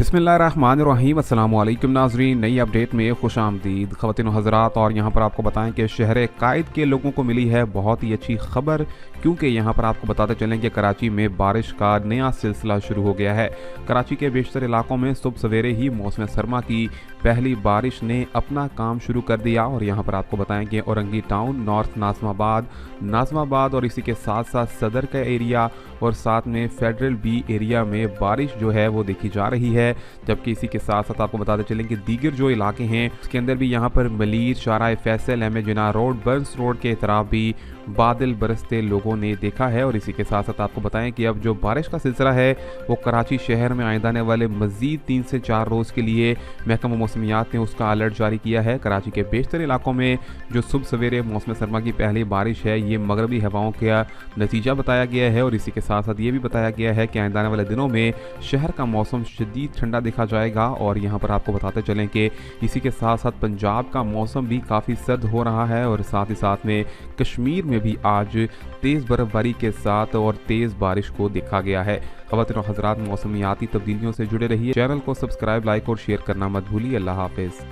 बिस्मिल्लाहिर्रहमानिर्रहीम अस्सलामुअलैकुम नाज़रीन, नई अपडेट में खुश आमदीद ख़वातीन व हज़रात। और यहाँ पर आपको बताएं कि शहर कायद के लोगों को मिली है बहुत ही अच्छी खबर, क्योंकि यहाँ पर आपको बताते चलें कि कराची में बारिश का नया सिलसिला शुरू हो गया है। कराची के बेशतर इलाकों में सुबह सवेरे ही मौसम सरमा की पहली बारिश ने अपना काम शुरू कर दिया। और यहाँ पर आपको बताएं कि औरंगी टाउन, नॉर्थ नाज़माबाद और इसी के साथ साथ सदर का एरिया और साथ में फेडरल बी एरिया में बारिश जो है वो देखी जा रही है। जबकि इसी के साथ साथ आपको बताते चलें कि दीगर जो इलाके हैं उसके अंदर भी यहाँ पर मलीर, शाहराह फैसल, अहमद जिना रोड, बर्न्स रोड के तरफ भी बादल बरसते लोगों ने देखा है। और इसी के साथ साथ आपको बताएं कि अब जो बारिश का सिलसिला है वो कराची शहर में आइंदा आने वाले मजीद 3 से 4 रोज़ के लिए महकमा मौसमियात ने उसका अलर्ट जारी किया है। कराची के बेशतर इलाकों में जो सुबह सवेरे मौसम सरमा की पहली बारिश है ये मगरबी हवाओं का नतीजा बताया गया है। और इसी के साथ साथ ये भी बताया गया है कि आइंदा आने वाले दिनों में शहर का मौसम शदीद ठंडा देखा जाएगा। और यहाँ पर आपको बताते चलें कि इसी के साथ साथ पंजाब का मौसम भी काफ़ी सर्द हो रहा है। और साथ ही साथ में कश्मीर में भी आज तेज़ बर्फबारी के साथ और तेज़ बारिश को देखा गया है। ख़वातीन और हज़रात, मौसमियाती तब्दीलियों से जुड़े रहिए। चैनल को सब्सक्राइब, लाइक और शेयर करना मत भूलिए। अल्लाह हाफ़िज़।